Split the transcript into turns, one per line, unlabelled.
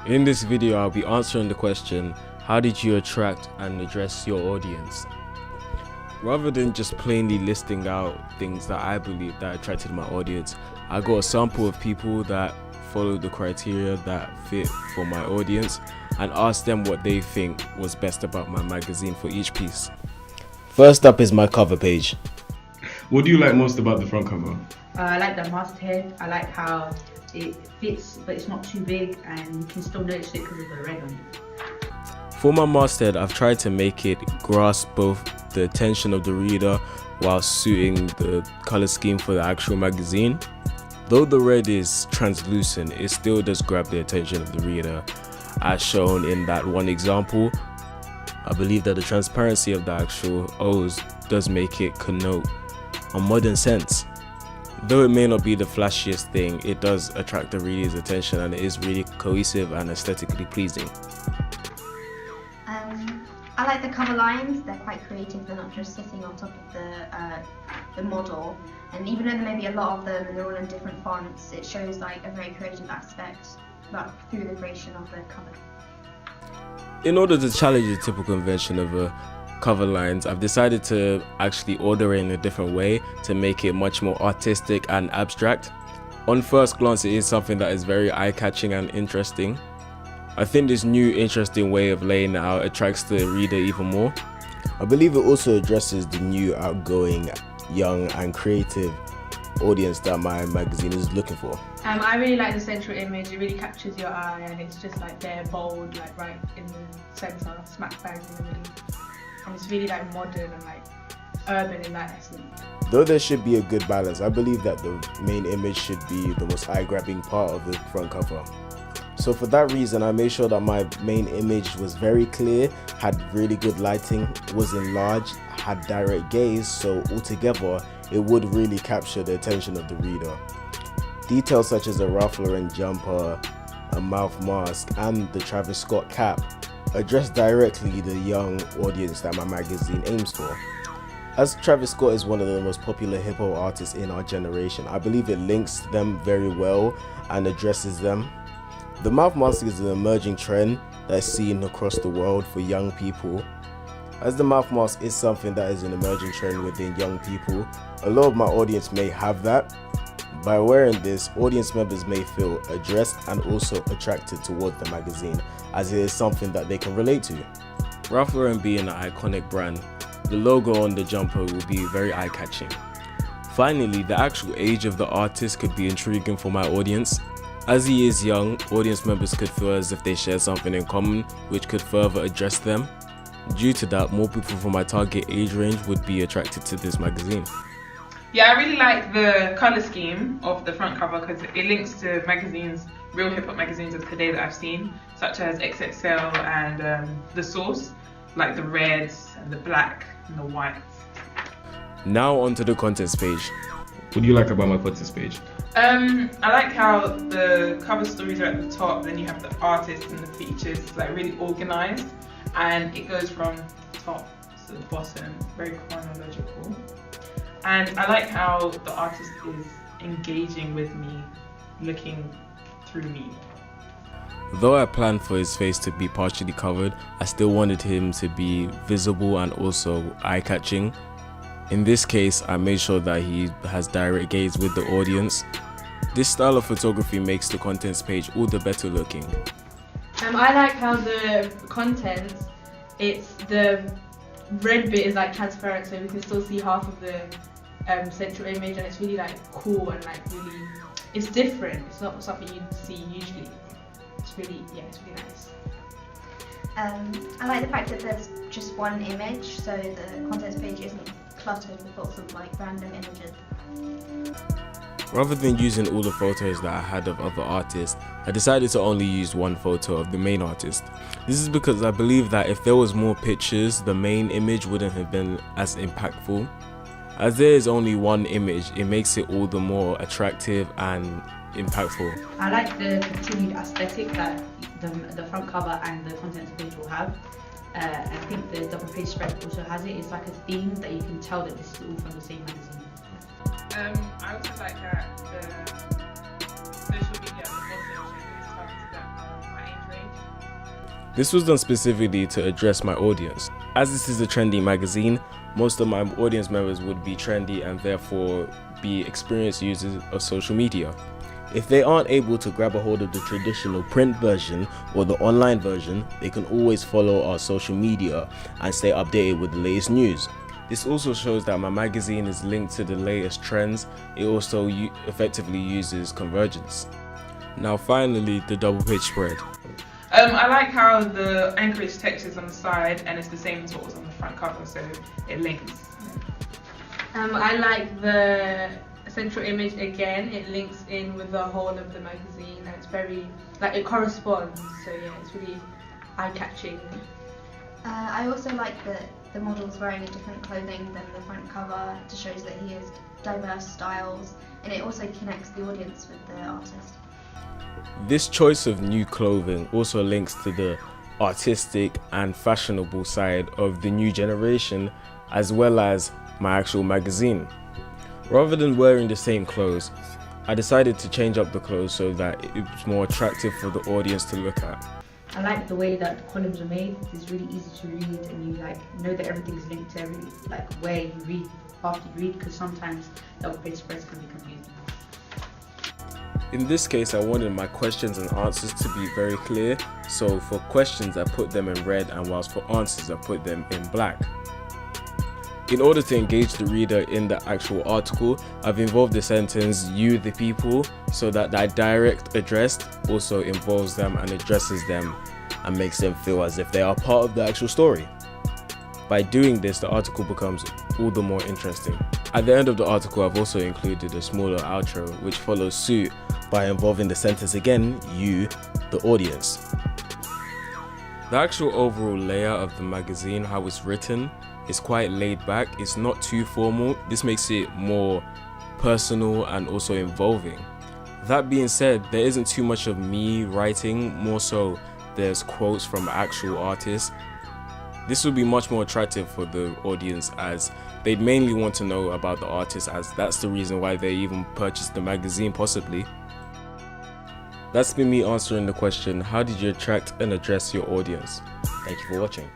In this video, I'll be answering the question, how did you attract and address your audience? Rather than just plainly listing out things that I believe that attracted my audience, I got a sample of people that followed the criteria that fit for my audience and asked them what they think was best about my magazine for each piece. First up is my cover page. What do you like most about the front cover?
I like the masthead. I like how it fits, but it's not too big, and you can still notice it because of the red on it.
For my masthead, I've tried to make it grasp both the attention of the reader while suiting the color scheme for the actual magazine. Though the red is translucent, it still does grab the attention of the reader, as shown in that one example. I believe that the transparency of the actual O's does make it connote a modern sense. Though it may not be the flashiest thing, it does attract the reader's attention and it is really cohesive and aesthetically pleasing.
I like the cover lines. They're quite creative. They're not just sitting on top of the model, and even though there may be a lot of them and they're all in different fonts, it shows like a very creative aspect through the creation of the cover.
In order to challenge the typical convention of cover lines, I've decided to actually order it in a different way to make it much more artistic and abstract. On first glance, it is something that is very eye-catching and interesting. I think this new interesting way of laying it out attracts the reader even more. I believe it also addresses the new outgoing, young and creative audience that my magazine is looking for.
I really like the central image. It really captures your eye, and it's just like there, bold, like right in the centre, smack bang in the middle. And it's really like modern and like urban in that essence.
Though there should be a good balance, I believe that the main image should be the most eye-grabbing part of the front cover. So for that reason, I made sure that my main image was very clear, had really good lighting, was enlarged, had direct gaze, so altogether it would really capture the attention of the reader. Details such as a Ralph Lauren jumper, a mouth mask, and the Travis Scott cap address directly the young audience that my magazine aims for. As Travis Scott is one of the most popular hip-hop artists in our generation, I believe it links them very well and addresses them. The mouth mask is an emerging trend that is seen across the world for young people. As the mouth mask is something that is an emerging trend within young people, a lot of my audience may have that. By wearing this, audience members may feel addressed and also attracted towards the magazine, as it is something that they can relate to. Ralph Lauren being an iconic brand, the logo on the jumper will be very eye-catching. Finally, the actual age of the artist could be intriguing for my audience. As he is young, audience members could feel as if they share something in common, which could further address them. Due to that, more people from my target age range would be attracted to this magazine.
Yeah, I really like the colour scheme of the front cover because it links to magazines, real hip-hop magazines of today that I've seen, such as XXL and The Source, like the reds and the black and the whites.
Now onto the contents page. What do you like about my contents page?
I like how the cover stories are at the top, then you have the artist and the features, like really organised, and it goes from top to the bottom, very chronological. And I like how the artist is engaging with me, looking through me.
Though I planned for his face to be partially covered, I still wanted him to be visible and also eye-catching. In this case, I made sure that he has direct gaze with the audience. This style of photography makes the contents page all the better looking.
I like how the content, it's the red bit is like transparent, so we can still see half of the central image, and it's really like cool and like really, it's different. It's not something you'd see usually. It's really nice.
I like the fact that there's just one image, so the contents page isn't cluttered with lots of like random images.
Rather than using all the photos that I had of other artists, I decided to only use one photo of the main artist. This is because I believe that if there was more pictures, the main image wouldn't have been as impactful. As there is only one image, it makes it all the more attractive and impactful.
I like the continued aesthetic that the front cover and the contents page will have. I think the double page spread also has it. It's like a theme that you can tell that this is all from the same magazine.
I also like that the social media at the bottom shows that it's targeted at my age
This was done specifically to address my audience. As this is a trendy magazine, most of my audience members would be trendy and therefore be experienced users of social media. If they aren't able to grab a hold of the traditional print version or the online version, they can always follow our social media and stay updated with the latest news. This also shows that my magazine is linked to the latest trends. It also effectively uses convergence. Now finally, the double page spread.
I like how the Anchorage text is on the side and it's the same as what was on the front cover, so it links.
I like the central image again. It links in with the whole of the magazine and it's very, like, it corresponds, so yeah, it's really eye-catching.
I also like that the model's wearing a different clothing than the front cover to show that he has diverse styles, and it also connects the audience with the artist.
This choice of new clothing also links to the artistic and fashionable side of the new generation, as well as my actual magazine. Rather than wearing the same clothes, I decided to change up the clothes so that it was more attractive for the audience to look at.
I like the way that the columns are made. It's really easy to read, and you know that everything's linked to where you read after you read, because sometimes double page spreads can be confusing.
In this case, I wanted my questions and answers to be very clear, so for questions I put them in red, and whilst for answers I put them in black. In order to engage the reader in the actual article, I've involved the sentence "you the people" so that the direct address also involves them and addresses them and makes them feel as if they are part of the actual story. By doing this, the article becomes all the more interesting. At the end of the article, I've also included a smaller outro which follows suit by involving the sentence again, "you, the audience." The actual overall layout of the magazine, how it's written, is quite laid back. It's not too formal. This makes it more personal and also involving. That being said, there isn't too much of me writing, more so there's quotes from actual artists. This will be much more attractive for the audience as they'd mainly want to know about the artist, as that's the reason why they even purchased the magazine possibly. That's been me answering the question, how did you attract and address your audience? Thank you for watching.